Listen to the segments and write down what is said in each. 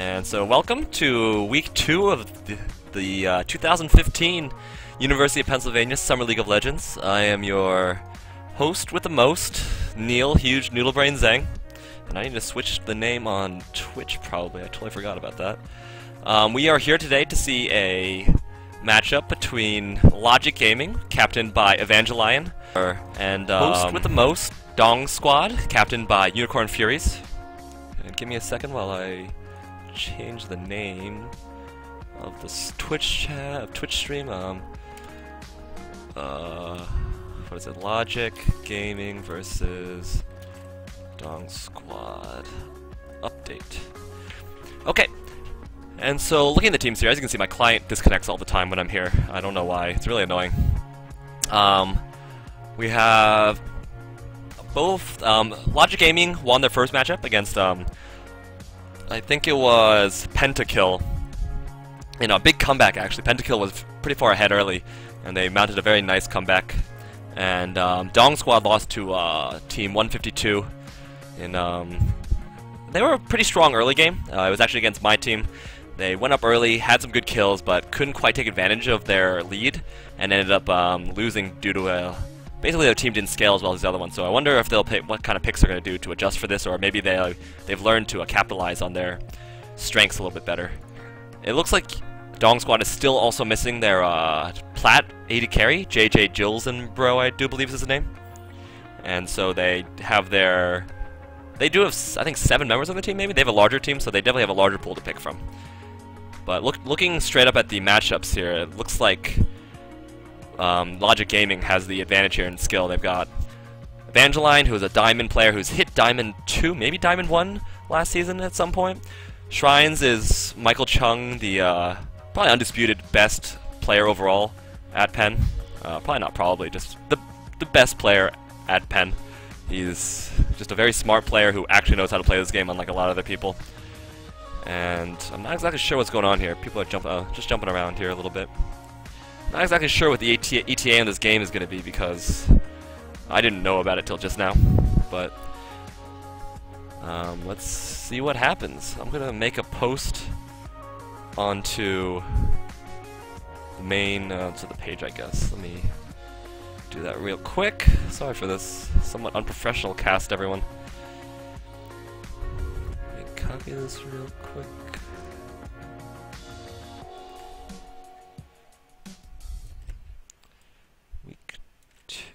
And so welcome to week 2 of the 2015 University of Pennsylvania Summer League of Legends. I am your host with the most, Neil hugenoodlebrain Zhang. And I need to switch the name on Twitch probably, I totally forgot about that. We are here today to see a matchup between Logic Gaming, captained by Evangeline, and host with the most, Dongsquad, captained by Unicorn Furies. And give me a second while I change the name of this Twitch stream. What is it? Logic Gaming versus Dongsquad update. Okay. And so, looking at the teams here, as you can see, my client disconnects all the time when I'm here. I don't know why. It's really annoying. We have both Logic Gaming won their first matchup against I think it was Pentakill. In a big comeback, actually. Pentakill was pretty far ahead early, and they mounted a very nice comeback. And Dongsquad lost to Team 152. They were a pretty strong early game. It was actually against my team. They went up early, had some good kills, but couldn't quite take advantage of their lead, and ended up losing due to basically their team didn't scale as well as the other one. So I wonder if they'll pick what kind of picks they're going to do to adjust for this, or maybe they've learned to capitalize on their strengths a little bit better. It looks like Dongsquad is still also missing their Plat AD carry, JJ Jilsenbro, I do believe is his name. And so they have they do have, I think, 7 members on the team, maybe? They have a larger team, so they definitely have a larger pool to pick from. But looking straight up at the matchups here, it looks like Logic Gaming has the advantage here in skill. They've got Evangeline, who is a Diamond player who's hit Diamond 2, maybe Diamond 1 last season at some point. Shrines is Michael Chung, the probably undisputed best player overall at Penn. Probably not probably, just the best player at Penn. He's just a very smart player who actually knows how to play this game, unlike a lot of other people. And I'm not exactly sure what's going on here. People are just jumping around here a little bit. Not exactly sure what the ETA in this game is going to be, because I didn't know about it till just now. But let's see what happens. I'm going to make a post onto the main, to the page, I guess. Let me do that real quick. Sorry for this somewhat unprofessional cast, everyone. Let me copy this real quick. Week 2.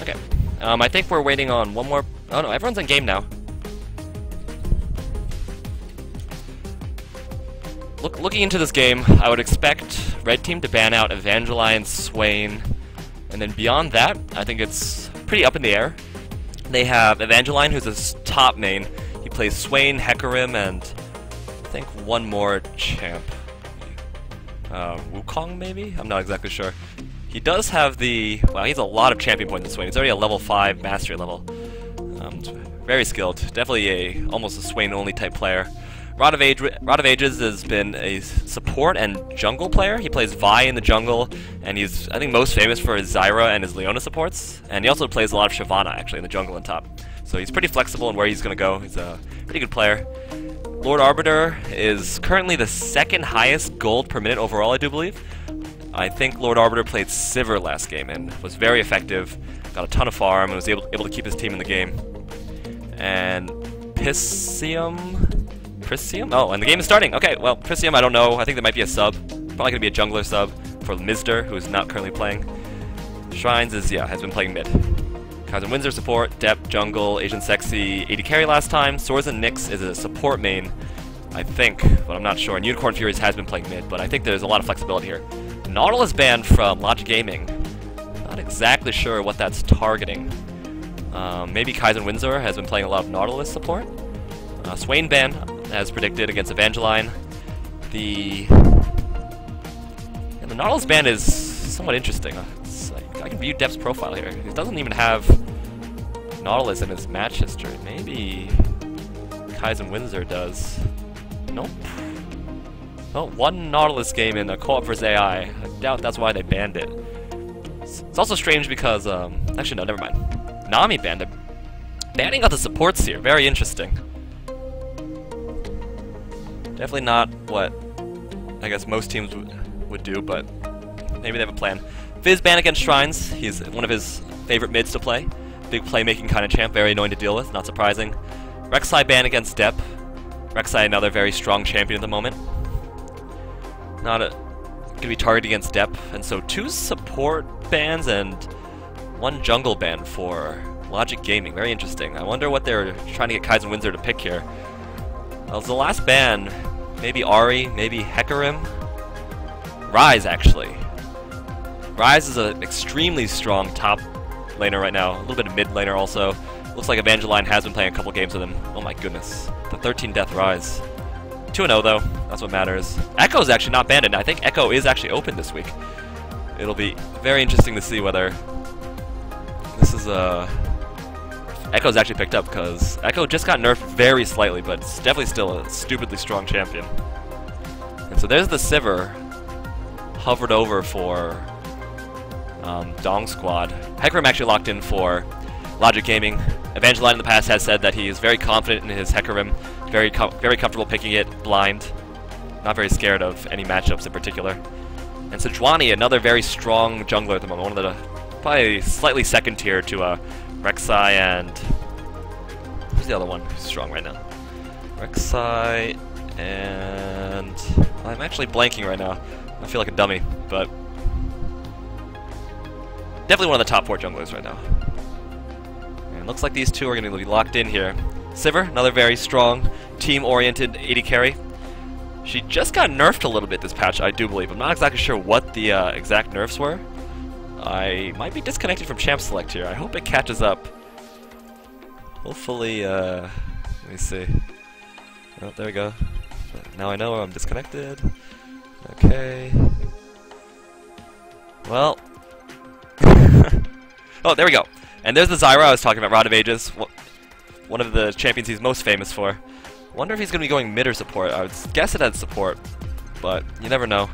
Okay, I think we're waiting on one more. Oh no, everyone's in game now. Looking into this game, I would expect Red Team to ban out Evangeline, Swain, and then beyond that, I think it's pretty up in the air. They have Evangeline, who's a top main. He plays Swain, Hecarim, and I think one more champ. Wukong, maybe? I'm not exactly sure. He does have he has a lot of champion points in Swain. He's already a level 5 mastery level. Very skilled. Definitely almost a Swain-only type player. Rod of Ages has been a support and jungle player. He plays Vi in the jungle, and he's, I think, most famous for his Zyra and his Leona supports. And he also plays a lot of Shyvana, actually, in the jungle and top. So he's pretty flexible in where he's going to go. He's a pretty good player. Lord Arbiter is currently the 2nd highest gold per minute overall, I do believe. I think Lord Arbiter played Sivir last game and was very effective, got a ton of farm, and was able to keep his team in the game. And Prisium? Oh, and the game is starting! Okay, well, Prisium, I don't know. I think there might be a sub. Probably going to be a jungler sub for Mizder, who is not currently playing. Shrines has been playing mid. Kaiser Windsor support, Depth, jungle, Asian Sexy, AD carry last time. Swords and Nyx is a support main I think, but I'm not sure. And Unicorn Furies has been playing mid, but I think there's a lot of flexibility here. Nautilus banned from Logic Gaming. Not exactly sure what that's targeting. Maybe Kaizen Windsor has been playing a lot of Nautilus support. Swain ban, as predicted, against Evangeline. The Nautilus ban is somewhat interesting. It's like, I can view Dep's profile here. He doesn't even have Nautilus in his match history. Maybe Kaizen Windsor does. Nope. Oh, one Nautilus game in a co-op versus AI. I doubt that's why they banned it. It's also strange because, actually no, never mind. Nami banned it. Banning out the supports here, very interesting. Definitely not what I guess most teams would do, but maybe they have a plan. Fizz ban against Shrines. He's one of his favorite mids to play. Big playmaking kind of champ, very annoying to deal with, not surprising. Rek'Sai ban against Dep. Rek'Sai, another very strong champion at the moment. Gonna be targeted against Dep, and so 2 support bans and 1 jungle ban for Logic Gaming. Very interesting. I wonder what they're trying to get Kaizen Windsor to pick here. Well, the last ban, maybe Ahri, maybe Hecarim. Ryze, actually. Ryze is an extremely strong top laner right now. A little bit of mid laner also. Looks like Evangeline has been playing a couple games with him. Oh my goodness. The 13 death Ryze. 2-0 though. That's what matters. Echo's actually not banned, and I think Echo is actually open this week. It'll be very interesting to see whether this is Echo's actually picked up, because Echo just got nerfed very slightly, but it's definitely still a stupidly strong champion. And so there's the Sivir hovered over for Dongsquad. Hecarim actually locked in for Logic Gaming. Evangeline in the past has said that he is very confident in his Hecarim, very comfortable picking it blind, not very scared of any matchups in particular. And Sejuani, another very strong jungler at the moment, one of the probably slightly second tier to Rek'Sai and who's the other one who's strong right now? Rek'Sai and I'm actually blanking right now. I feel like a dummy, but definitely one of the top 4 junglers right now. And looks like these two are going to be locked in here. Sivir, another very strong, team-oriented AD carry. She just got nerfed a little bit this patch, I do believe. I'm not exactly sure what the exact nerfs were. I might be disconnected from Champ Select here. I hope it catches up. Hopefully, let me see. Oh, there we go. Now I know I'm disconnected. Okay. Well. Oh, there we go. And there's the Zyra I was talking about, Rod of Ages. One of the champions he's most famous for. Wonder if he's going to be going mid or support. I would guess it had support, but you never know.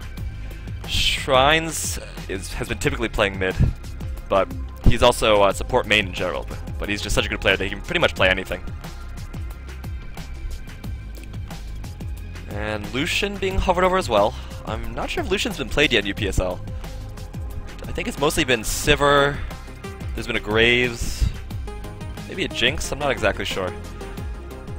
Shrines has been typically playing mid, but he's also support main in general. But he's just such a good player that he can pretty much play anything. And Lucian being hovered over as well. I'm not sure if Lucian's been played yet in UPSL. I think it's mostly been Sivir. There's been a Graves, maybe a Jinx. I'm not exactly sure.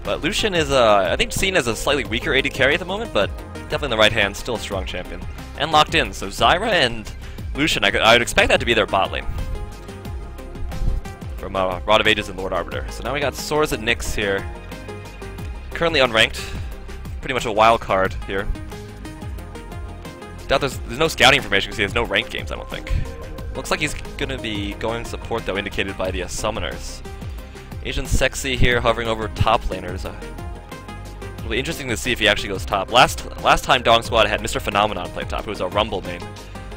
But Lucian is, I think, seen as a slightly weaker AD carry at the moment, but definitely in the right hand, still a strong champion. And locked in, so Zyra and Lucian, I would expect that to be their bot lane. From Rod of Ages and Lord Arbiter. So now we got Swords and Nyx here. Currently unranked. Pretty much a wild card here. Doubt there's no scouting information because he has no ranked games, I don't think. Looks like he's going to be going support, though, indicated by the summoners. Asian Sexy here, hovering over top laners. It'll be interesting to see if he actually goes top. Last time Dongsquad had Mr. Phenomenon play top, who was a Rumble main.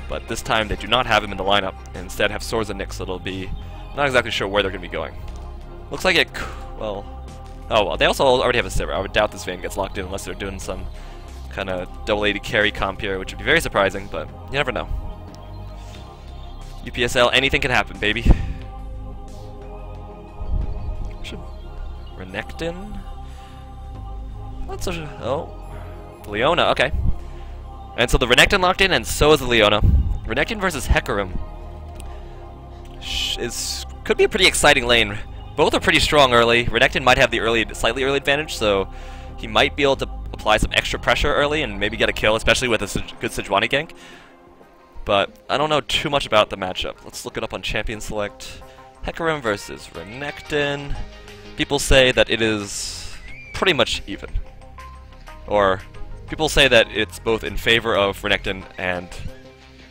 But this time they do not have him in the lineup, and instead have Swords and Nyx, so it'll be not exactly sure where they're going to be going. Looks like it, well... Oh, well, they also already have a Sivir. I would doubt this Vayne gets locked in unless they're doing some kind of double AD carry comp here, which would be very surprising, but you never know. UPSL, anything can happen, baby. Renekton? Not so sure. Oh. Leona, okay. And so the Renekton locked in, and so is the Leona. Renekton versus Hecarim. Could be a pretty exciting lane. Both are pretty strong early. Renekton might have the slightly early advantage, so he might be able to apply some extra pressure early and maybe get a kill, especially with a good Sejuani gank. But I don't know too much about the matchup. Let's look it up on Champion Select. Hecarim versus Renekton. People say that it is pretty much even. Or people say that it's both in favor of Renekton and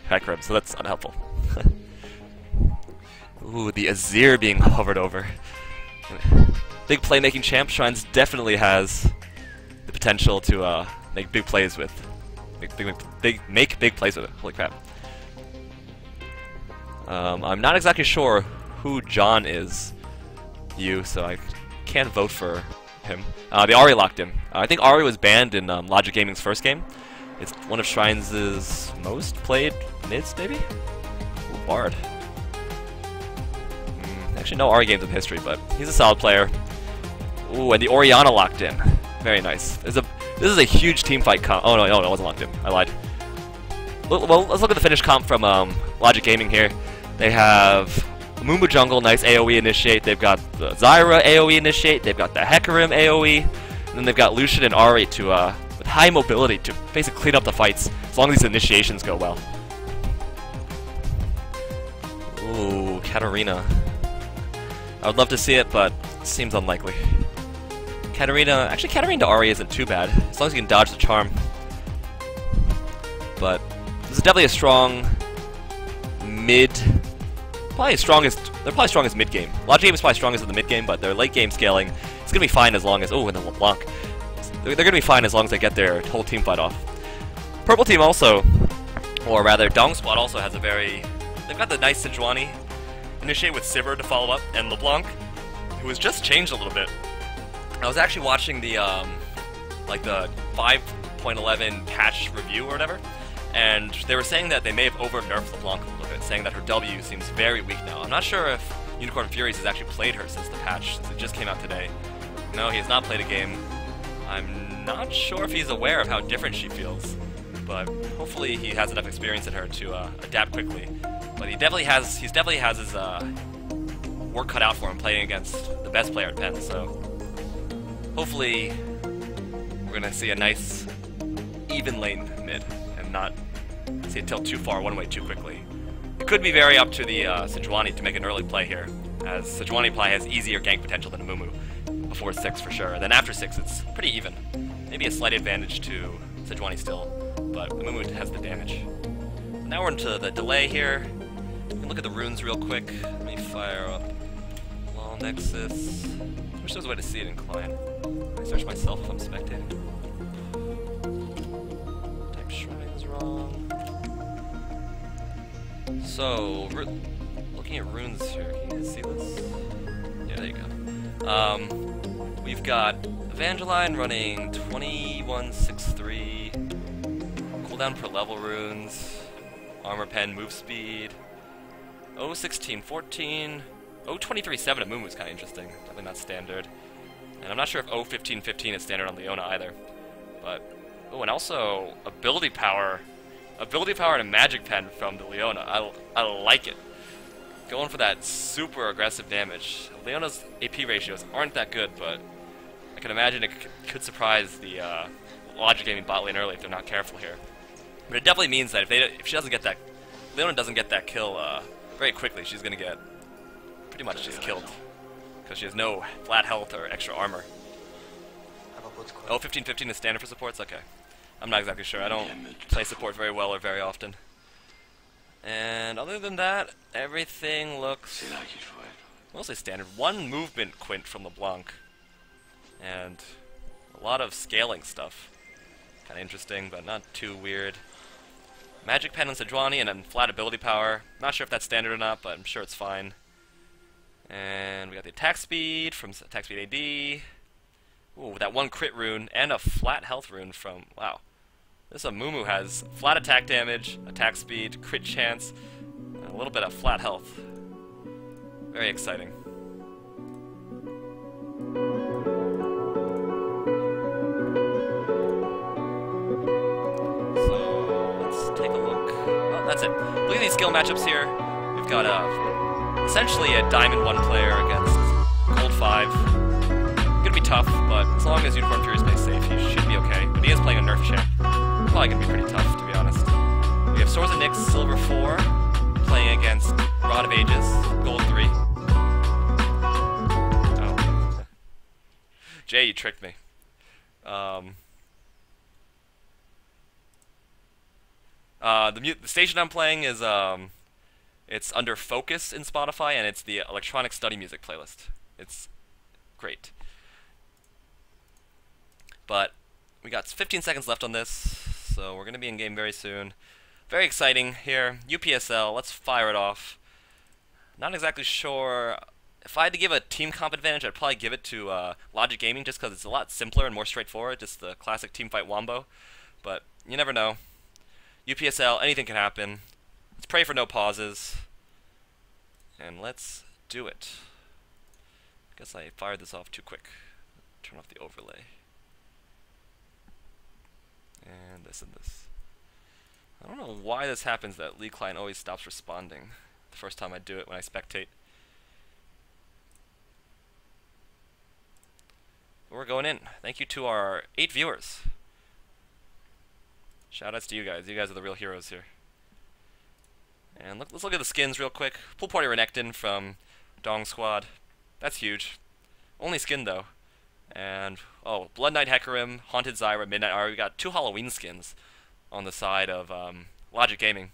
Hecarim, so that's unhelpful. Ooh, the Azir being hovered over. Big playmaking champ. Shrines definitely has the potential to make big plays with. Make big plays with it. Holy crap. I'm not exactly sure who John is, so I can't vote for him. The Ahri locked him. I think Ahri was banned in Logic Gaming's first game. It's one of Shrine's most played mids, maybe? Ooh, Bard. Actually, no Ahri games in history, but he's a solid player. Ooh, and the Orianna locked in. Very nice. This is a huge team fight comp. Oh, no, it wasn't locked in. I lied. Well, let's look at the finished comp from Logic Gaming here. They have Mumu Jungle, nice AoE initiate. They've got the Zyra AoE initiate. They've got the Hecarim AoE. And then they've got Lucian and Ahri with high mobility to basically clean up the fights, as long as these initiations go well. Ooh, Katarina. I would love to see it, but it seems unlikely. Katarina to Ahri isn't too bad, as long as you can dodge the charm. But this is definitely a strong mid. They're probably strongest mid game. Logic Game is probably strongest in the mid game, but their late game scaling is gonna be fine as long as and the LeBlanc. They're gonna be fine as long as they get their whole team fight off. Purple team also, or rather, Dongsquad also has they've got the nice Sejuani initiate with Sivir to follow up, and LeBlanc, who has just changed a little bit. I was actually watching the the 5.11 patch review or whatever, and they were saying that they may have over-nerfed LeBlanc a little bit, saying that her W seems very weak now. I'm not sure if Unicorn Furies has actually played her since the patch, since it just came out today. No, he has not played a game. I'm not sure if he's aware of how different she feels, but hopefully he has enough experience in her to adapt quickly. But he definitely has his work cut out for him playing against the best player at Penn, so hopefully we're gonna see a nice even lane mid and not see it tilt too far one way too quickly. It could be very up to the Sejuani to make an early play here, as Sejuani probably has easier gank potential than a Mumu before 6 for sure. And then after 6 it's pretty even. Maybe a slight advantage to Sejuani still, but the Mumu has the damage. So now we're into the delay here. Let me look at the runes real quick. Let me fire up Wall Nexus. I wish there was a way to see it in client. I search myself if I'm spectating. Type shrine is wrong. So, looking at runes here, can you see this? Yeah, there you go. We've got Evangeline running 2163, cooldown per level runes, armor pen, move speed, 01614, 0237 at Mumu is kind of interesting, definitely not standard. And I'm not sure if 01515 is standard on Leona either. But, oh, and also ability power and a magic pen from the Leona. I like it. Going for that super aggressive damage. Leona's AP ratios aren't that good, but I can imagine it could surprise the Logic Gaming bot lane early if they're not careful here. But it definitely means that if she doesn't get that, Leona doesn't get that kill very quickly, she's gonna get pretty much just killed because she has no flat health or extra armor. Oh, 1515 is standard for supports? Okay. I'm not exactly sure. I don't play support very well or very often. And other than that, everything looks mostly standard. One movement quint from LeBlanc. And a lot of scaling stuff. Kind of interesting, but not too weird. Magic Pen on Sejuani, and then flat ability power. Not sure if that's standard or not, but I'm sure it's fine. And we got the attack speed from attack speed AD. Ooh, that one crit rune, and a flat health rune from, wow. This Mumu has flat attack damage, attack speed, crit chance, and a little bit of flat health. Very exciting. So, let's take a look. Oh, that's it. Look at these skill matchups here. We've got essentially a Diamond 1 player against Gold 5. Gonna be tough, but as long as Unicorn Fury stays safe, he should be okay. But he is playing a nerf champ. Probably gonna be pretty tough, to be honest. We have Swords and Nyx, Silver 4, playing against Rod of Ages, Gold 3. Oh. Jay, you tricked me. The station I'm playing is it's under Focus in Spotify, and it's the electronic study music playlist. It's great. But we got 15 seconds left on this, so we're gonna be in game very soon. Very exciting here. UPSL. Let's fire it off. Not exactly sure. If I had to give a team comp advantage, I'd probably give it to Logic Gaming, just because it's a lot simpler and more straightforward, just the classic team fight wombo. But you never know. UPSL, anything can happen. Let's pray for no pauses. And let's do it. Guess I fired this off too quick. Turn off the overlay. And this and this. I don't know why this happens, that League client always stops responding the first time I do it when I spectate. We're going in. Thank you to our 8 viewers. Shoutouts to you guys. You guys are the real heroes here. And let's look at the skins real quick. Pool Party Renekton from Dongsquad. That's huge. Only skin though. And oh, Blood Knight Hecarim, Haunted Zyra, Midnight Ari. We got 2 Halloween skins on the side of Logic Gaming.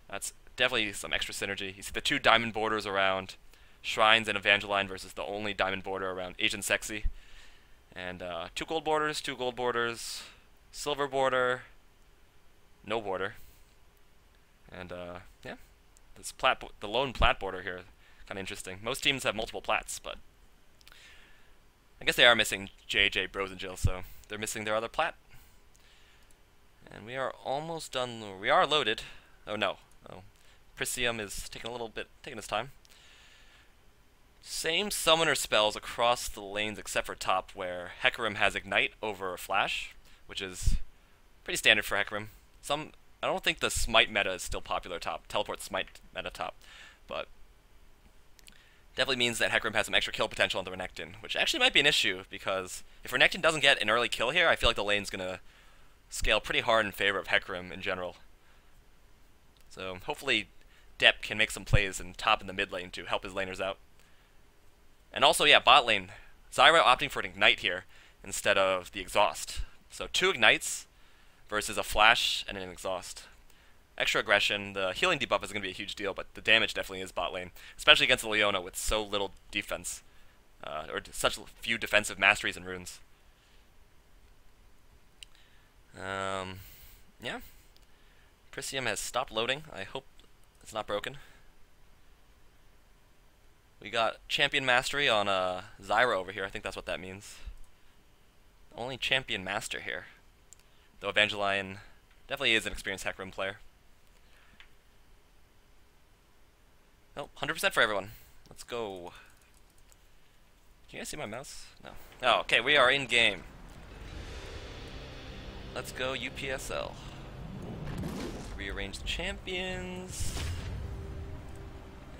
That's definitely some extra synergy. You see the 2 diamond borders around Shrines and Evangeline versus the only diamond border around Agent Sexy. And 2 gold borders, silver border, no border. And yeah, this the lone plat border here, kind of interesting. Most teams have multiple plats, but I guess they are missing JJ, Bros, and Jill, so they're missing their other plat. And we are almost done. We are loaded. Oh no. Oh, Prisium is taking his time. Same summoner spells across the lanes except for top, where Hecarim has Ignite over Flash, which is pretty standard for Hecarim. I don't think the Smite meta is still popular top, Teleport Smite meta top, but definitely means that Hecarim has some extra kill potential on the Renekton, which actually might be an issue, because if Renekton doesn't get an early kill here, I feel like the lane's going to scale pretty hard in favor of Hecarim in general. So hopefully Depp can make some plays in top and the mid lane to help his laners out. And also, yeah, bot lane. Zyra opting for an Ignite here instead of the Exhaust. So 2 Ignites versus a Flash and an Exhaust. Extra aggression. The healing debuff is going to be a huge deal, but the damage definitely is bot lane, especially against Leona with so little defense, or such few defensive masteries and runes. Yeah. Prisium has stopped loading. I hope it's not broken. We got Champion Mastery on Zyra over here. I think that's what that means. Only Champion Master here. Though Evangeline definitely is an experienced Hecarim player. Oh, 100% for everyone. Let's go. Can you guys see my mouse? No. Oh, okay, we are in game. Let's go UPSL. Rearrange the champions.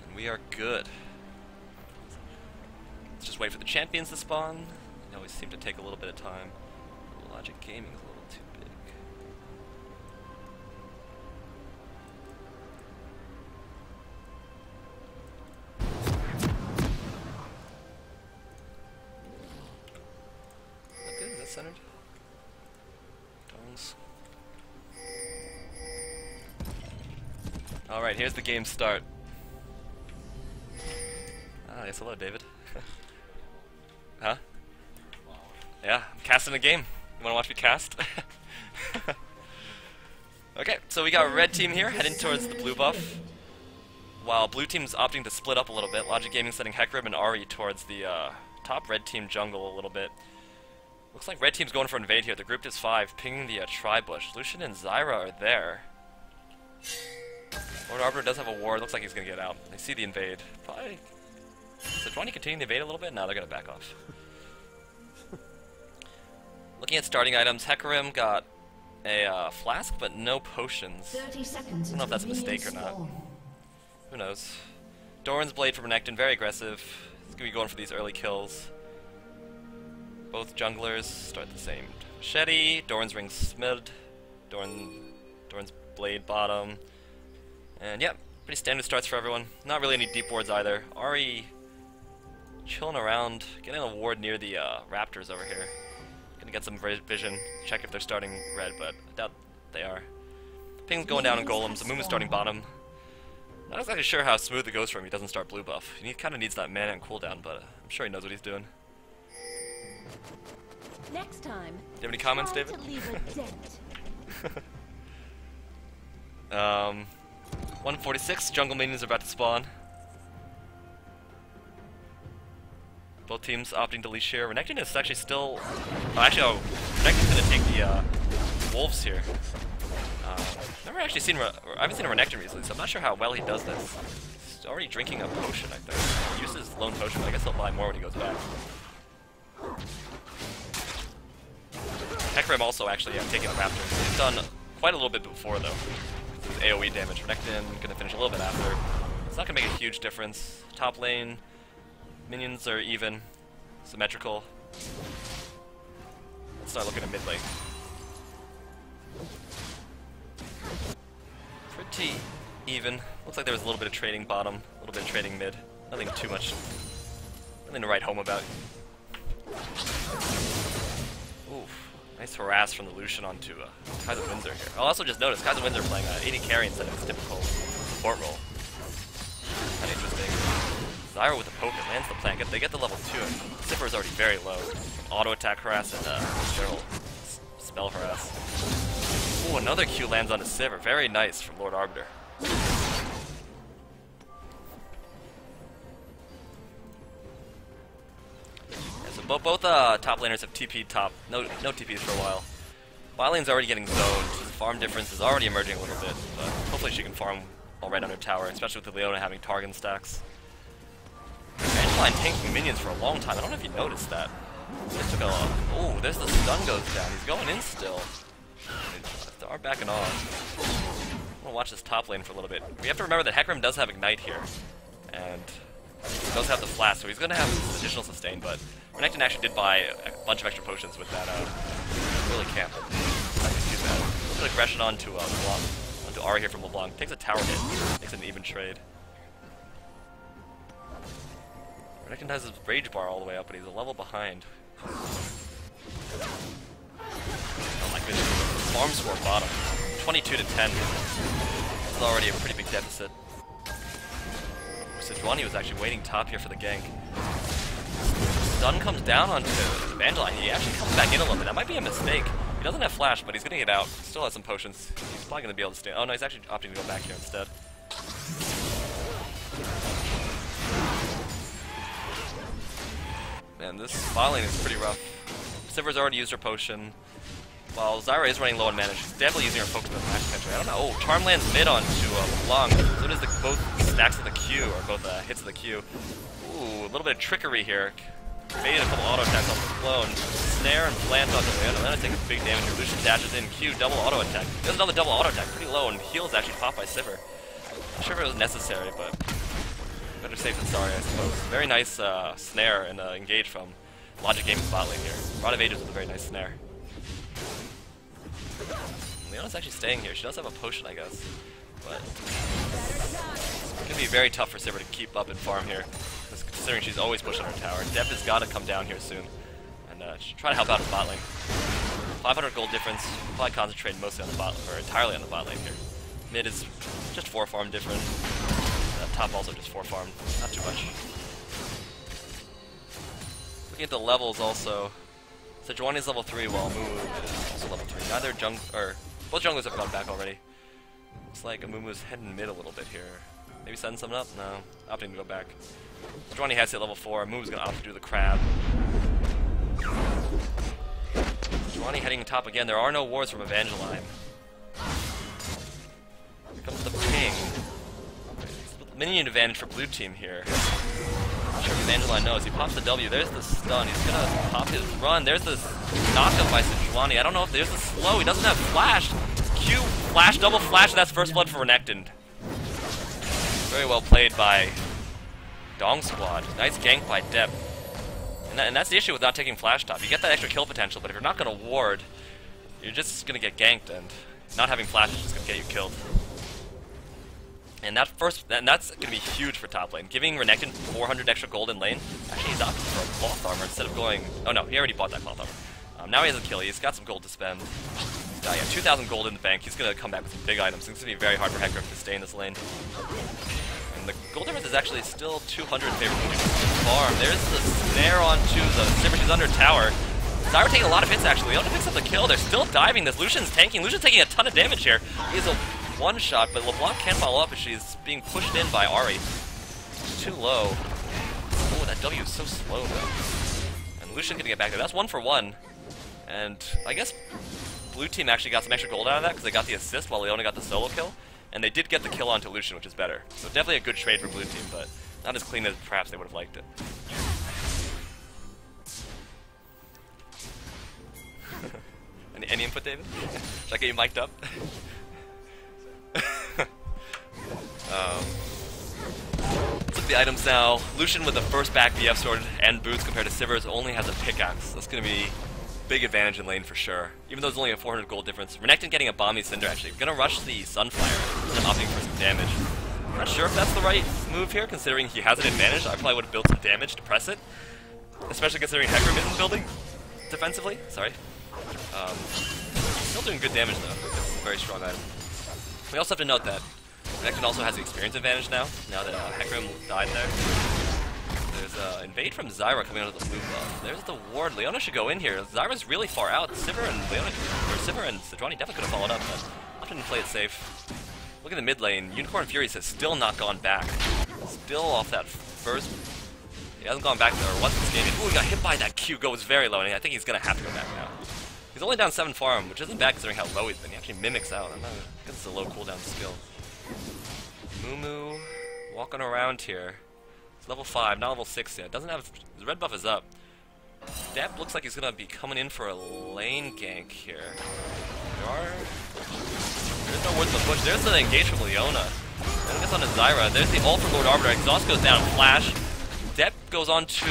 And we are good. Let's just wait for the champions to spawn. They always seem to take a little bit of time. Logic Gaming is a little too big. Is that good? Is that centered? Alright, here's the game start. Ah, yes, hello, David. Huh? Yeah, I'm casting a game. You wanna watch me cast? Okay, so we got red team here, heading towards the blue buff. While blue team's opting to split up a little bit. Logic Gaming sending Hecarim and Ari towards the top red team jungle a little bit. Looks like red team's going for invade here. The group is 5, pinging the tri-bush. Lucian and Zyra are there. Lord Arbiter does have a ward. Looks like he's going to get out. They see the invade. Probably. So do you want to continue the invade a little bit? No, they're going to back off. Looking at starting items, Hecarim got a flask, but no potions. 30 seconds. I don't know if that's a mistake or not. Who knows? Doran's Blade from Renekton, very aggressive. He's going to be going for these early kills. Both junglers start the same. Machete, Doran's Ring mid, Doran's Blade bottom. And yeah, pretty standard starts for everyone. Not really any deep wards either. Ari chilling around, getting a ward near the raptors over here. Gonna get some vision, check if they're starting red, but I doubt they are. Ping's going down in golems. Amumu's starting bottom. Not exactly sure how smooth it goes for him. He doesn't start blue buff. He kind of needs that mana and cooldown, but I'm sure he knows what he's doing. Next time. Do you have any comments, David? 146. Jungle minions are about to spawn. Both teams opting to leash here. Renekton is actually still... Renekton's going to take the wolves here. Never actually seen... I haven't seen a Renekton recently, so I'm not sure how well he does this. He's already drinking a potion, I think. He uses lone potion, but I guess he'll buy more when he goes back. Hecarim also actually taking the Raptor. He's done quite a little bit before, though. His AoE damage. Renekton going to finish a little bit after. It's not going to make a huge difference. Top lane... Minions are even, symmetrical. Let's start looking at mid lane. Pretty even. Looks like there was a little bit of trading bottom, a little bit of trading mid. Nothing too much. Nothing to write home about. Oof. Nice harass from the Lucian onto Kaiser Windsor here. I'll also just notice Kaiser Windsor playing 80 carry instead of his typical support role. Kind of interesting. Zyra with the poke and lands the plant. They get the level 2, and Zipper is already very low. Auto attack harass and general spell harass. Ooh, another Q lands on the Sivir. Very nice from Lord Arbiter. Yeah, so both top laners have TP'd top. No TPs for a while. Bot lane's already getting zoned. The farm difference is already emerging a little bit, but hopefully she can farm all right under tower, especially with the Leona having Targon stacks. Angeline tanking minions for a long time. I don't know if you noticed that. Took a oh, there's the stun goes down. He's going in still. They are backing off. I'm gonna watch this top lane for a little bit. We have to remember that Hecarim does have Ignite here, and he does have the flash, so he's gonna have additional sustain. But Renekton actually did buy a bunch of extra potions with that. Really can't. Not too bad. A little bit of aggression onto LeBlanc, onto Ahri here from LeBlanc. Takes a tower hit. Makes it an even trade. Renekton has his rage bar all the way up, but he's a level behind. Oh my goodness. Farm score bottom. 22 to 10. This is already a pretty big deficit. Sejuani was actually waiting top here for the gank. Stun comes down onto Evangeline. He actually comes back in a little bit. That might be a mistake. He doesn't have flash, but he's gonna get out. Still has some potions. He's probably gonna be able to stay. Oh no, he's actually opting to go back here instead. Man, this bot lane is pretty rough. Sivir's already used her potion. While Zyra is running low on mana, she's definitely using her focus on Flash Catcher. I don't know. Oh, Charm lands mid onto LeBlanc. So does both stacks of the Q, or both hits of the Q. Ooh, a little bit of trickery here. Baited a couple auto attacks off the clone. Snare and plant onto Leona. Leona taking big damage here. Lucian dashes in. Q, double auto attack. Does another double auto attack. Pretty low, and heals actually popped by Sivir. Not sure if it was necessary, but better safe than sorry, I suppose. Very nice snare and engage from Logic Gaming's bot lane here. Rod of Ages with a very nice snare. Leona's actually staying here. She does have a potion, I guess. But it's going to be very tough for Sivir to keep up and farm here, considering she's always pushing her tower. Deb has got to come down here soon and try to help out his bot lane. 500 gold difference. Probably concentrated mostly on the bot, or entirely on the bot lane here. Mid is just 4 farm different. Top also just 4 farm. Not too much. Looking at the levels also. Sejuani is level 3 while Amumu is also level 3. Both junglers have gone back already. Looks like Amumu's heading mid a little bit here. Maybe setting something up? No. Opting to go back. Sejuani has hit level 4. Amumu's going to opt to do the crab. Sejuani heading top again. There are no wards from Evangeline. Here comes the ping. Minion advantage for blue team here. Not sure if Evangeline knows. He pops the W. There's the stun. He's gonna pop his run. There's this knockup by Sejuani. I don't know if there's the slow. He doesn't have flash. Q, flash, double flash, and that's first blood for Renekton. Very well played by Dongsquad. Nice gank by Dep. And that's the issue with not taking flash top. You get that extra kill potential, but if you're not gonna ward, you're just gonna get ganked, and not having flash is just gonna get you killed. And that's going to be huge for top lane. Giving Renekton 400 extra gold in lane. Actually, he's opting for a cloth armor instead of going... Oh no, he already bought that cloth armor. Now he has a kill. He's got some gold to spend. yeah, 2,000 gold in the bank. He's going to come back with some big items. It's going to be very hard for Hecarim to stay in this lane. And the gold difference is actually still 200 in favor of Lucian. Farm. There's the snare onto the Sivir. She's under tower. Zyra taking a lot of hits, actually. Leona picks up the kill. They're still diving this. Lucian's tanking. Lucian's taking a ton of damage here. He is a one-shot, but LeBlanc can't follow up as she's being pushed in by Ahri. She's too low. Oh, that W is so slow, though. And Lucian gonna get back there. That's 1 for 1. And I guess blue team actually got some extra gold out of that because they got the assist while Leona got the solo kill. And they did get the kill onto Lucian, which is better. So definitely a good trade for blue team, but not as clean as perhaps they would have liked it. Any input, David? Should I get you mic'd up? Let's look at the items now. Lucian with the first back BF sword and boots compared to Sivir's only has a pickaxe. That's going to be big advantage in lane for sure. Even though there's only a 400 gold difference. Renekton getting a Bomby Cinder actually. We're going to rush the Sunfire instead of opting for some damage. I'm not sure if that's the right move here considering he has an advantage. I probably would have built some damage to press it. Especially considering Hecarim isn't building defensively. Sorry. Still doing good damage though. It's a very strong item. We also have to note that Renekton also has the experience advantage now that Hecarim died there. There's invade from Zyra coming out of the blue buff. There's the ward. Leona should go in here. Zyra's really far out. Sivir and Sejuani definitely could have followed up, but opted to play it safe. Look at the mid lane. Unicorn Furies has still not gone back. Still off that first. He hasn't gone back there once this game. Ooh, he got hit by that Q. Goes very low, and I think he's gonna have to go back now. He's only down 7 farm, which isn't bad considering how low he's been. He actually mimics out. I guess it's a low cooldown skill. Mumu walking around here. It's level 5, not level 6 yet. Doesn't have his red buff is up. Depp looks like he's gonna be coming in for a lane gank here. There's no words but push. There's the engage from Leona. Then gets on to Zyra. There's the ult from Lord Arbiter. Exhaust goes down. Flash. Depp goes on to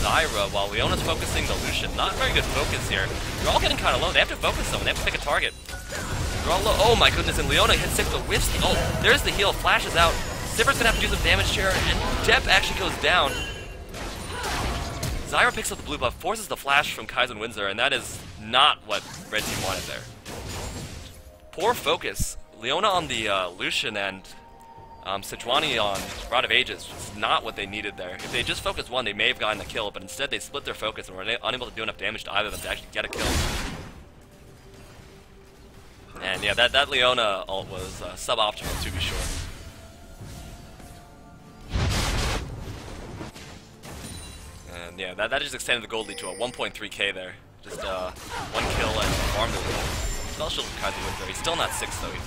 Zyra while Leona's focusing the Lucian. Not very good focus here. They're all getting kind of low. They have to focus someone. They have to pick a target. They're all low. Oh my goodness, and Leona hits 6 but whiffs the ult. There's the heal. Flash is out. Sivir's gonna have to do some damage here, and Depp actually goes down. Zyra picks up the blue buff, forces the flash from Kaizen Windsor, and that is not what red team wanted there. Poor focus. Leona on the Lucian and Sejuani on Rod of Ages was not what they needed there. If they just focused one, they may have gotten the kill, but instead they split their focus and were unable to do enough damage to either of them to actually get a kill. And yeah, that Leona ult was suboptimal to be sure. And yeah, that just extended the gold lead to a 1.3k there. Just 1 kill and farm the gold. Spell shield from Kaizen Windsor. He's still not 6 though. He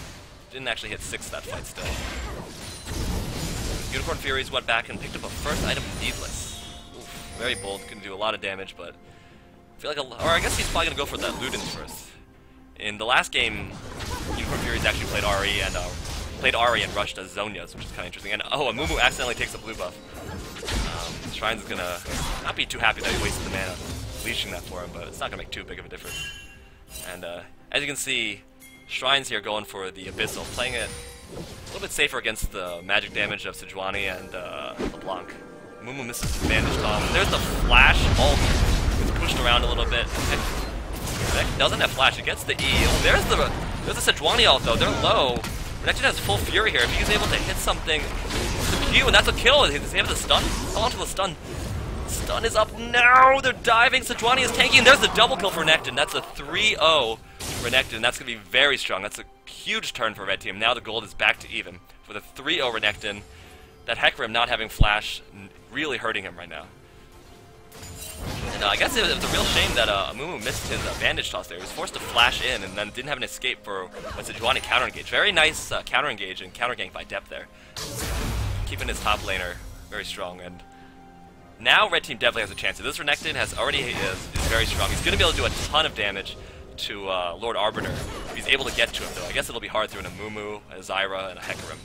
didn't actually hit 6 that fight still. Unicorn Furies went back and picked up a first item needless. Oof, very bold, couldn't do a lot of damage, but I feel like or I guess he's probably gonna go for that Ludens first. In the last game, Unicorn Furies actually played Ahri and rushed as Zhonya's, which is kind of interesting. And oh, Mumu accidentally takes a blue buff. Shrine's gonna not be too happy that he wasted the mana leashing that for him, but it's not gonna make too big of a difference. And as you can see, Shrine's here going for the Abyssal, playing it a little bit safer against the magic damage of Sejuani and LeBlanc. Mumu misses the bandage Tom. There's the flash ult. Gets pushed around a little bit. Renekton doesn't have flash. It gets the E. Oh, there's the Sejuani ult though. They're low. Renekton has full fury here. If he's able to hit something, the Q, and that's a kill. Does he have the stun? Hold on to the stun. Stun is up now. They're diving. Sejuani is tanking. There's the double kill for Renekton. That's a 3-0 for Renekton. That's going to be very strong. That's a huge turn for red team. Now the gold is back to even. For the 3-0 Renekton, that Hecarim not having flash really hurting him right now. And I guess it was a real shame that Mumu missed his bandage toss there. He was forced to flash in and then didn't have an escape for when Sejuani counter-engaged. Very nice counter-engage and counter-gank by Depp there. Keeping his top laner very strong. And now red team definitely has a chance. This Renekton is very strong. He's going to be able to do a ton of damage to Lord Arbiter if he's able to get to him, though. I guess it'll be hard through a Mumu, a Zyra, and a Hecarim.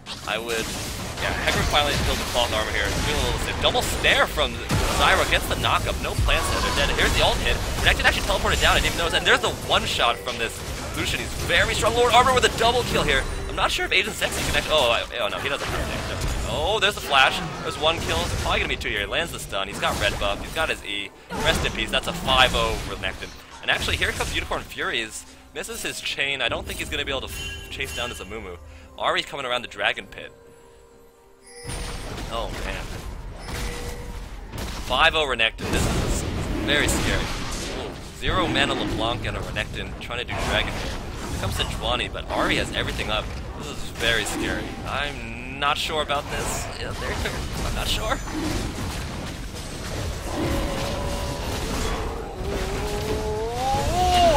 Hecarim finally builds the cloth armor here. Doing a little safe. Double snare from Zyra gets the knockup. No plans there. They're dead. Here's the ult hit. Renekton actually teleported down. I didn't even notice. And there's the one shot from this Lucian. He's very strong. Lord Arbiter with a double kill here. I'm not sure if Agent Sexy can actually. Oh no, he doesn't have it. Oh, there's the flash. There's 1 kill. It's probably gonna be 2 here. He lands the stun. He's got red buff. He's got his E. Rest in peace. That's a 5-0 Renekton. And actually, here comes Unicorn Furies. Misses his chain. I don't think he's going to be able to chase down this Amumu. Ari's coming around the Dragon Pit. Oh, man. 5-0 Renekton. This is very scary. Ooh, 0 mana LeBlanc and a Renekton trying to do Dragon here. Here comes Sejuani, but Ari has everything up. This is very scary. I'm not sure about this. Yeah, I'm not sure.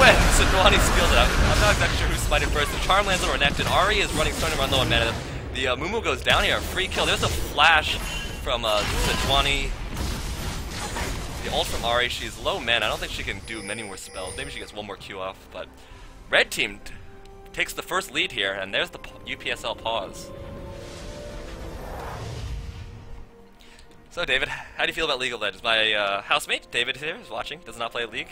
And Sejuani steals it out. I'm not exactly sure who smited first. The Charm lands on Renekton. Ari is starting to run low on mana. The Mumu goes down here. Free kill. There's a flash from Sejuani. The ult from Ari. She's low mana. I don't think she can do many more spells. Maybe she gets one more Q off. But Red Team takes the first lead here, and there's the UPSL pause. So David, how do you feel about League of Legends? My housemate, David here, is watching. Does not play League.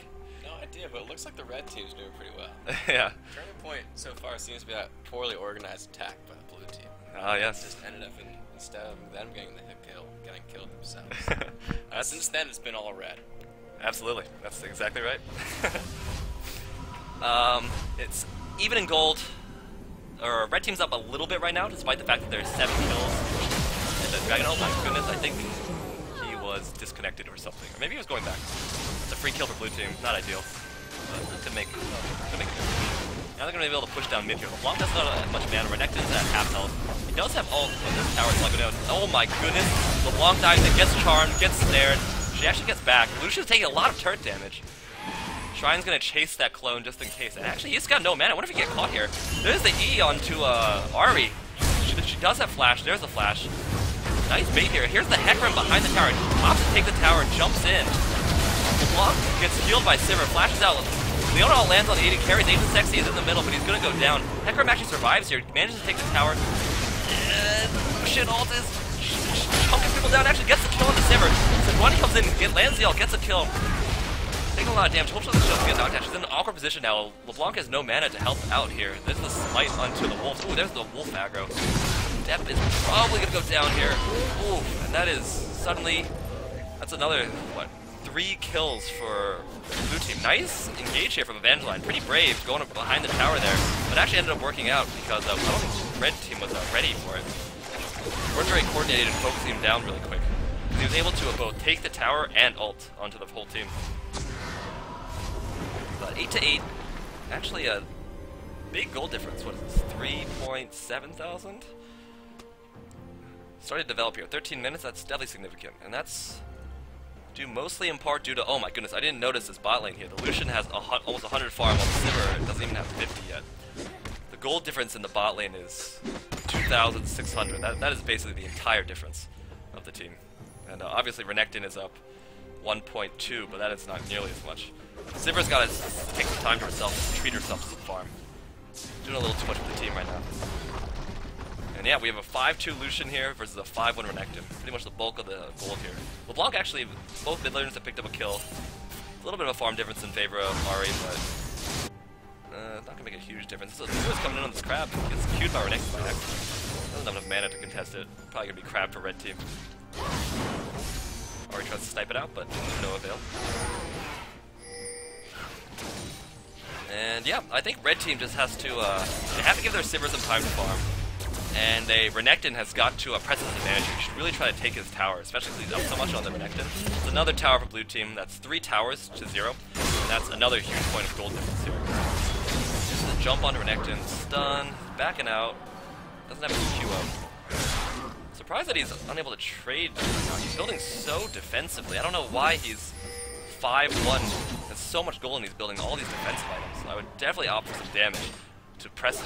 Idea, but it looks like the red team's doing pretty well. Yeah. Turning point so far seems to be a poorly organized attack by the blue team. Oh, yes. Just ended up instead of them getting the hit kill, getting killed themselves. Since then, it's been all red. Absolutely. That's exactly right. It's even in gold. Or red team's up a little bit right now, despite the fact that there's 7 kills. And the Dragon, oh my goodness, I think he was disconnected or something. Or maybe he was going back. It's a free kill for blue team. Not ideal. But could make a difference. Now they're going to be able to push down mid here. LeBlanc doesn't have much mana. Renekton's at half health. He does have ult, but this tower's not going down. Oh my goodness. LeBlanc dives in, gets charmed, gets snared. She actually gets back. Lucian's taking a lot of turret damage. Shrine's going to chase that clone just in case. And actually, he's got no mana. I wonder if he get caught here. There's the E onto Ari. She does have flash. There's the flash. Nice bait here. Here's the Hecarim behind the tower. Pops to take the tower and jumps in. LeBlanc gets healed by Sivir, flashes out. Leona all lands on Aiden, carries Aiden Sexy, is in the middle, but he's gonna go down. Hecarim actually survives here, manages to take the tower. Lucian ult is chunking people down, actually gets the kill on the Sivir. Sejuani comes in, lands the ult, gets a kill. Taking a lot of damage, hopefully this doesn't get knocked out. She's in an awkward position now. LeBlanc has no mana to help out here. There's the smite onto the wolf. Ooh, there's the wolf aggro. Depp is probably gonna go down here. Ooh, and that is suddenly, that's another, what? 3 kills for the blue team. Nice engage here from Evangeline. Pretty brave going up behind the tower there, but actually ended up working out because I don't think red team was ready for it. We're very coordinated and focusing him down really quick. He was able to both take the tower and ult onto the whole team. But 8-8, actually a big goal difference. What is this? 3.7 thousand? Started to develop here. 13 minutes. That's definitely significant, and that's due mostly in part due to, oh my goodness, I didn't notice this bot lane here. The Lucian has almost 100 farm, while the Sivir doesn't even have 50 yet. The gold difference in the bot lane is 2,600. That is basically the entire difference of the team. And obviously Renekton is up 1.2, but that is not nearly as much. Sivir's got to take some time to herself, treat herself to some farm. Doing a little too much for the team right now. And yeah, we have a 5-2 Lucian here versus a 5-1 Renekton. Pretty much the bulk of the gold here. LeBlanc actually, both mid laners have picked up a kill. A little bit of a farm difference in favor of Ari, but not going to make a huge difference. So Sivir's coming in on this crab and gets queued by Renekton by accident. Doesn't have enough mana to contest it. Probably going to be crab for red team. Ari tries to snipe it out, but to no avail. And yeah, I think red team just has to, they have to give their Sivir some time to farm. And Renekton has got to press his advantage. He should really try to take his tower, especially because he's up so much on the Renekton. It's another tower for blue team. That's 3 towers to 0. And that's another huge point of gold difference here. Just a jump onto Renekton, stun, backing out. Doesn't have his Q up. Surprised that he's unable to trade right now. He's building so defensively. I don't know why he's 5-1. There's so much gold and he's building all these defensive items. So I would definitely opt for some damage to press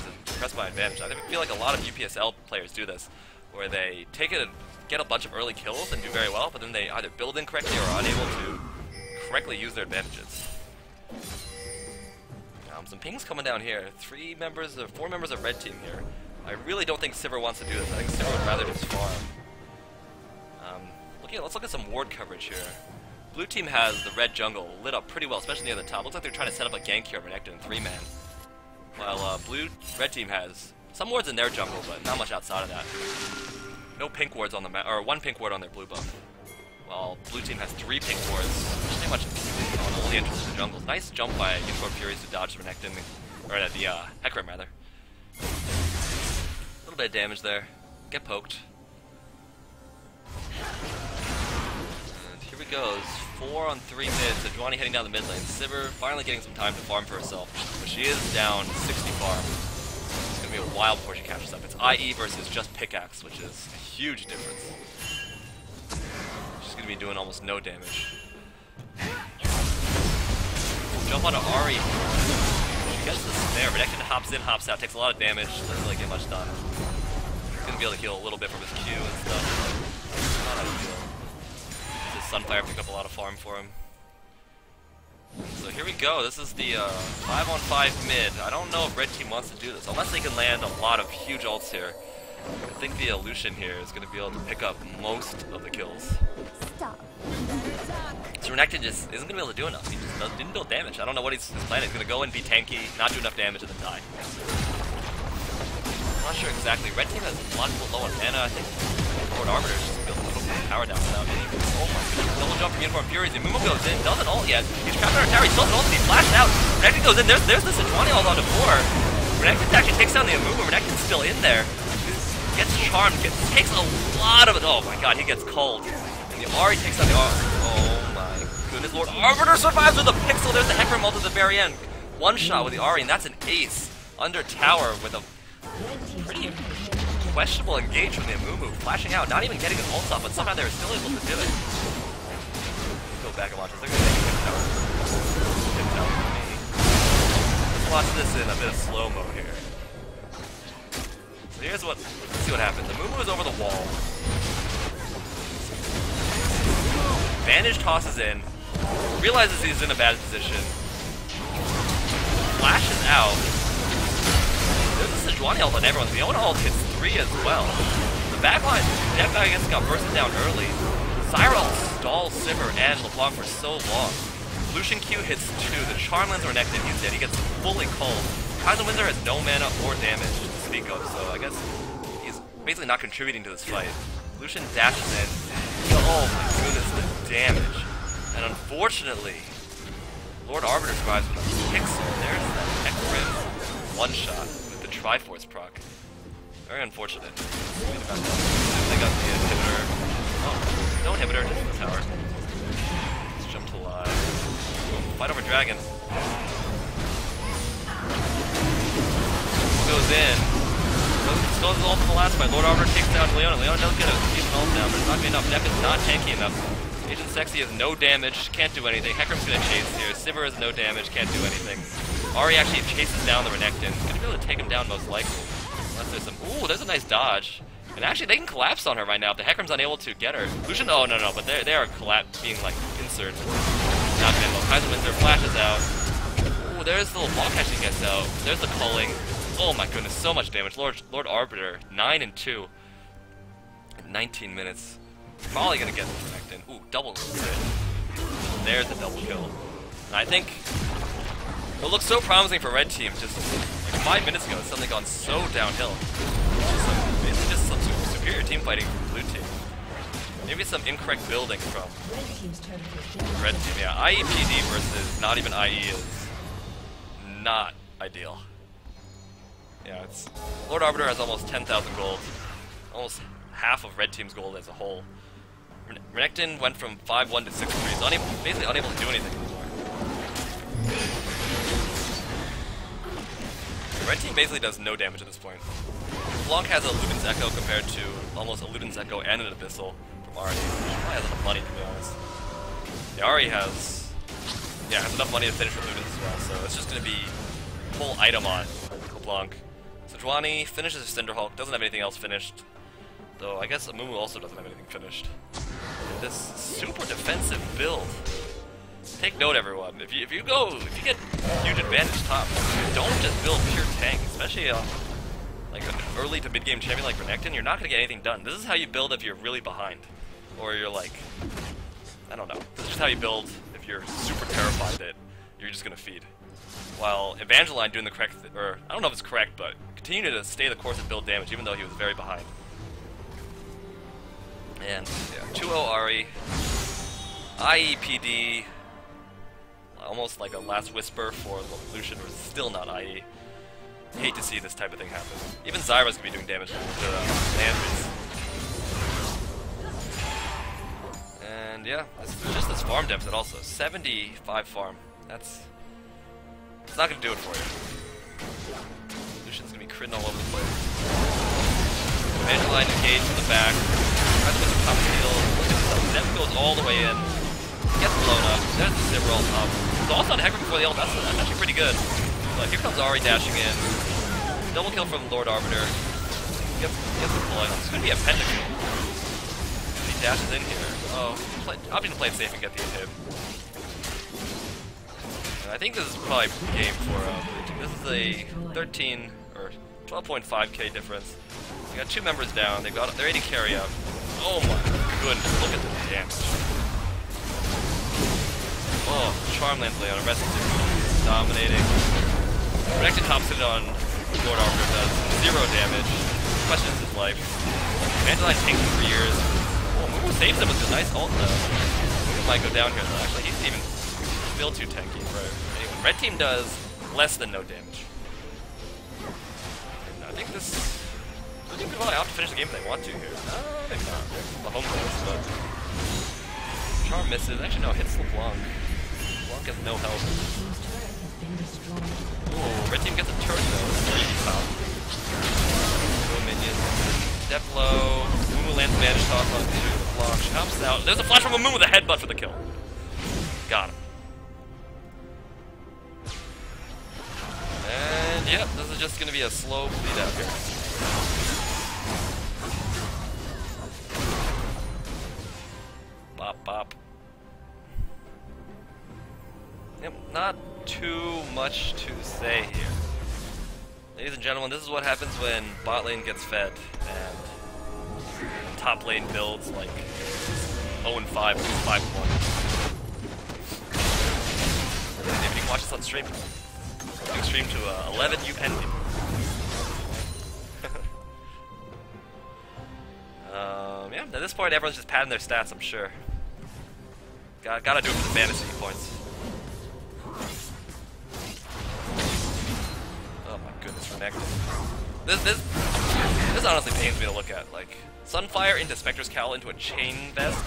my advantage. I feel like a lot of UPSL players do this, where they take it and get a bunch of early kills and do very well, but then they either build incorrectly or are unable to correctly use their advantages. Some pings coming down here. 4 members of red team here. I really don't think Sivir wants to do this. I think Sivir would rather just farm. Let's look at some ward coverage here. Blue team has the red jungle lit up pretty well, especially near the top. Looks like they're trying to set up a gank here of Renekton in 3-man. While red team has some wards in their jungle, but not much outside of that. No pink wards on the or 1 pink ward on their blue buff. While blue team has 3 pink wards, pretty much on immediately enters the jungle. Nice jump by Unicorn Furies to dodge Renekton, or the Hecarim rather. A little bit of damage there. Get poked. And here we go. 4 on 3 mid. Sejuani heading down the mid lane. Sivir finally getting some time to farm for herself, but she is down 60 farm. It's gonna be a while before she catches up. It's IE versus just pickaxe, which is a huge difference. She's gonna be doing almost no damage. Jump onto Ahri. She gets the snare. Renekton hops in, hops out, takes a lot of damage, doesn't really get much done. He's gonna be able to heal a little bit from his Q and stuff. Not ideal. His Sunfire pick up a lot of farm for him. So here we go. This is the 5-on-5 mid. I don't know if red team wants to do this, unless they can land a lot of huge ults here. I think the Lucian here is going to be able to pick up most of the kills. Stop. So Renekton just isn't going to be able to do enough. He just didn't build damage. I don't know what his plan is. He's going to go and be tanky, not do enough damage, and then die. I'm not sure exactly. Red team has a lot of low on mana. I think Lord Arbiter is just building a little bit of power down without any. Oh my goodness. Double jump from Unicorn Furies. And Mumu goes in. Doesn't ult yet. He's trapped under a tower. He still doesn't ult. He flashed out. Renekton goes in. There's the Sejuani ult onto 4. Renekton actually takes down the Mumu. Renekton's still in there. Gets charmed, takes a lot of it. Oh my god, he gets cold. And the Ahri takes out the oh my goodness, Lord Arbiter survives with a pixel. There's the Hecarim ult at the very end. One shot with the Ahri, and that's an ace. Under tower with a pretty questionable engage from the Amumu. Flashing out, not even getting an ult off, but somehow they're still able to do it. Go back and watch this. They're going to take a hit tower. Hit tower for me. Let's watch this in a bit of slow-mo here. So here's what, let's see what happens. The Mumu is over the wall. Vantage tosses in, realizes he's in a bad position, flashes out. There's a Sejuani ult on everyone. The Fiona ult hits 3 as well. The backline, that guy gets got bursted down early. Zyra ult stalls Sivir and LeBlanc for so long. Lucian Q hits 2. The Charmlands are Renekton. He's dead. He gets fully cold. Kaiser Windsor has no mana or damage to speak of, so I guess he's basically not contributing to this fight. Lucian dashes in. Oh my goodness, the damage. And unfortunately, Lord Arbiter survives with a pixel. There's that Hecarim one-shot with the Triforce proc. Very unfortunate. They got the inhibitor. Oh, no inhibitor, just the tower. Let's jump to live. Fight over dragon. Goes in. Skulls his ult in the last fight. Lord Arbiter takes down Leona. Leona does get a decent ult down, but it's not good enough. Depp is not tanky enough. Agent Sexy has no damage, can't do anything. Hecarim's gonna chase here. Sivir has no damage, can't do anything. Ahri actually chases down the Renekton. Gonna be able to take him down most likely. Unless there's some. Ooh, there's a nice dodge. And actually, they can collapse on her right now if the Hecarim's unable to get her. Lucian, oh no, but they are being like inserted. Not good. Kaiser Windsor flashes out. Ooh, there's the little block actually gets out. There's the culling. Oh my goodness, so much damage. Lord Arbiter, 9 and 2 in 19 minutes. Probably gonna get Renekton. Ooh, double crit. There's the double kill. And I think it looks so promising for red team. Just like 5 minutes ago, it's suddenly gone so downhill. Basically just some superior team fighting from blue team. Maybe some incorrect building from red team. Yeah, IEPD versus not even IE is not ideal. Yeah, it's Lord Arbiter has almost 10,000 gold, almost half of red team's gold as a whole. Renekton went from 5-1 to 6-3. He's basically unable to do anything anymore. The red team basically does no damage at this point. Blanc has a Luden's Echo compared to almost a Luden's Echo and an Abyssal from Ahri. She probably has enough money, to be honest. The Ahri has enough money to finish with Luden's as well, so it's just going to be full item on LeBlanc. Sejuani finishes his Cinderhulk, doesn't have anything else finished. Though I guess Amumu also doesn't have anything finished. And this super defensive build. Take note, everyone. If you get huge advantage top, don't just build pure tank, especially like an early to mid game champion like Renekton. You're not gonna get anything done. This is how you build if you're really behind, or you're like, I don't know. This is just how you build if you're super terrified that you're just gonna feed. While Evangeline doing the correct, or I don't know if it's correct, but continue to stay the course and build damage even though he was very behind. And yeah, 2-0 Ahri, IEPD, almost like a last whisper for Lucian, who's still not IE. Hate to see this type of thing happen. Even Zyra's gonna be doing damage to Landry's. And yeah, it's just this farm deficit also. 75 farm. It's not gonna do it for you. Lucian's gonna be critting all over the place. Evangeline engaged from the back. Tries to put some top steal. Look at this. Zep goes all the way in. Gets blown up. There's the Zipper all top. It's also on Hecarim before the ult. That's actually pretty good. But here comes Ahri dashing in. Double kill from Lord Arbiter. Gets deployed. It's gonna be a pentakill. He dashes in here. Oh, opting to play it safe and get the inhib. I think this is probably game for this is a 13 or 12.5k difference. We got 2 members down. They're 80 carry up. Oh my goodness! Look at the damage. Oh, Charmland's lay on a rest dominating. Renekton tops it on Lord Arbiter does 0 damage. Questions his life. Evangeline tanks him for years. Oh, Mumu saves him with a nice ult though. Mumu might go down here though. Actually, he's even still too tanky for anyone. Red team does less than no damage. And I think this team could probably opt to finish the game if they want to here. No, maybe not. The home place, but Charm misses. Actually, no, hits LeBlanc. LeBlanc has no health. Ooh, red team gets a turret though. Easy top. No minions. Step low. Mumu lands Vanish Toss onto LeBlanc. Chops out. There's a flash from Mumu with a headbutt for the kill. Got him. And yep, this is just gonna be a slow bleed out here. Bop bop. Yep, not too much to say here. Ladies and gentlemen, this is what happens when bot lane gets fed and top lane builds like 0-5, 5-1. And if you can watch this on stream, you can stream to 11 UPN people. Yeah, at this point everyone's just padding their stats, I'm sure. Gotta do it for the fantasy points. Oh my goodness, Renekton. This honestly pains me to look at. Like, Sunfire into Spectre's Cowl into a chain vest.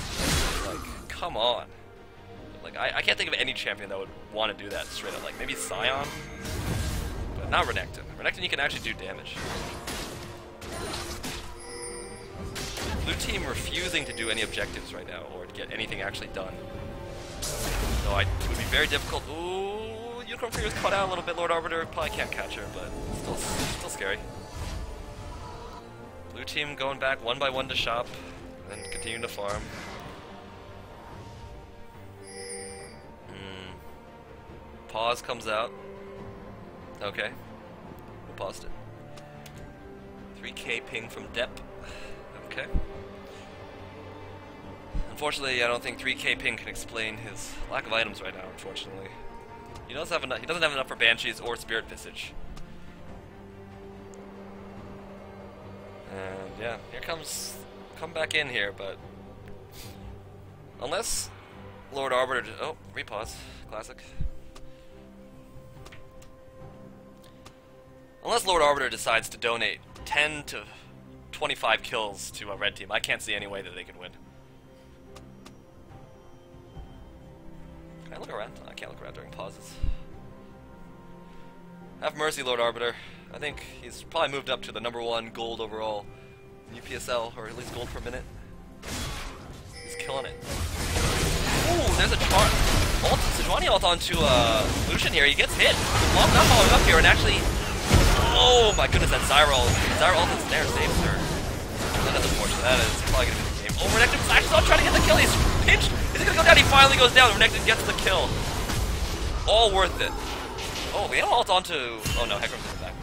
Like, come on. Like, I can't think of any champion that would want to do that straight up. Like, maybe Sion, but not Renekton. Renekton, you can actually do damage. Blue team refusing to do any objectives right now, or to get anything actually done. So it would be very difficult. Ooh, Unicorn Fury was cut out a little bit. Lord Arbiter probably can't catch her, but still scary. Blue team going back 1 by 1 to shop, and then continuing to farm. Pause comes out. Okay. We paused it. 3k ping from Depp. Okay. Unfortunately, I don't think 3k ping can explain his lack of items right now, unfortunately. He doesn't have enough for Banshees or Spirit Visage. And yeah, come back in here, but unless Lord Arbiter, oh, repause, classic. Unless Lord Arbiter decides to donate 10 to 25 kills to a red team, I can't see any way that they could win. Can I look around? I can't look around during pauses. Have mercy, Lord Arbiter. I think he's probably moved up to the #1 gold overall in UPSL, or at least gold per minute. He's killing it. Ooh, there's a Sejuani ult onto Lucian here. He gets hit. Long not following up here, and actually, oh my goodness, that Zyra ult and snare saves her. That is unfortunate. That is probably gonna be the game. Oh, Renekton was actually trying to get the kill. He's pinched. Is he gonna go down? He finally goes down. Renekton gets the kill. All worth it. Oh, we have ult onto. Oh no, Hecarim's in the back.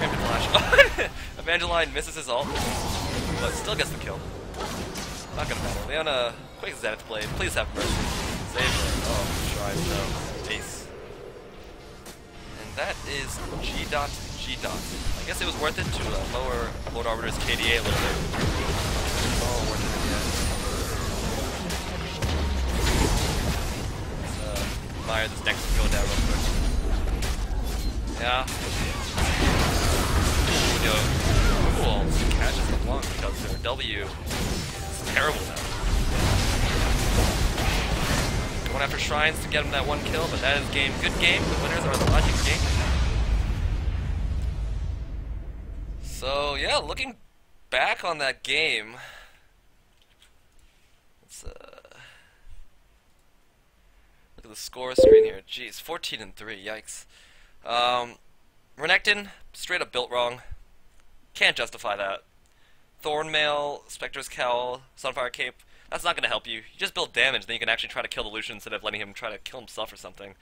Hecarim flash. Evangeline misses his ult, but still gets the kill. Not gonna matter. Leona, quick Zenith blade. Please have mercy. Save her. Oh, shrine, no. Ace. And that is G dot. I guess it was worth it to lower Lord Arbiter's KDA a little bit. Oh, worth it again. admire this next skill down real quick. Yeah. Yo, cool. Catches the block because their W is terrible now. Going after Shrines to get him that one kill, but that is game. Good game. The winners are the Logic game. So, yeah, looking back on that game, let's look at the score screen here. Jeez, 14-3, yikes. Renekton, straight up built wrong. Can't justify that. Thornmail, Spectre's Cowl, Sunfire Cape, that's not going to help you. You just build damage, then you can actually try to kill the Lucian instead of letting him try to kill himself or something.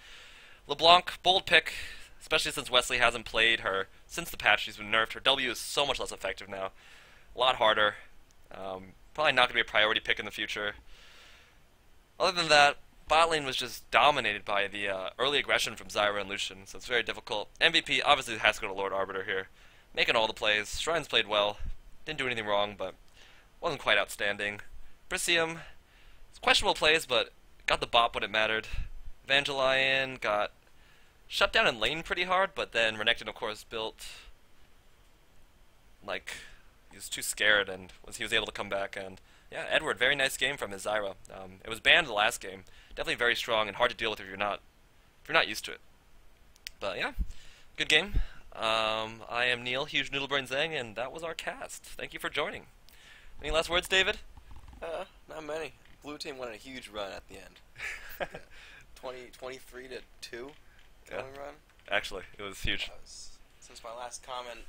LeBlanc, bold pick, especially since Wesley hasn't played her since the patch. She's been nerfed. Her W is so much less effective now. A lot harder. Probably not going to be a priority pick in the future. Other than that, bot lane was just dominated by the early aggression from Zyra and Lucian, so it's very difficult. MVP obviously has to go to Lord Arbiter here. Making all the plays. Shrines played well. Didn't do anything wrong, but wasn't quite outstanding. Briscium, questionable plays, but got the bop when it mattered. Evangelion got shut down in lane pretty hard, but then Renekton, of course, built like he was too scared, and he was able to come back. And yeah, Edward, very nice game from his Zyra. It was banned the last game. Definitely very strong and hard to deal with if you're not used to it. But yeah, good game. I am Neil, hugenoodlebrain Zhang, and that was our cast. Thank you for joining. Any last words, David? Not many. Blue team won a huge run at the end. 23-2 yeah. run. Actually, it was huge. Since my last comment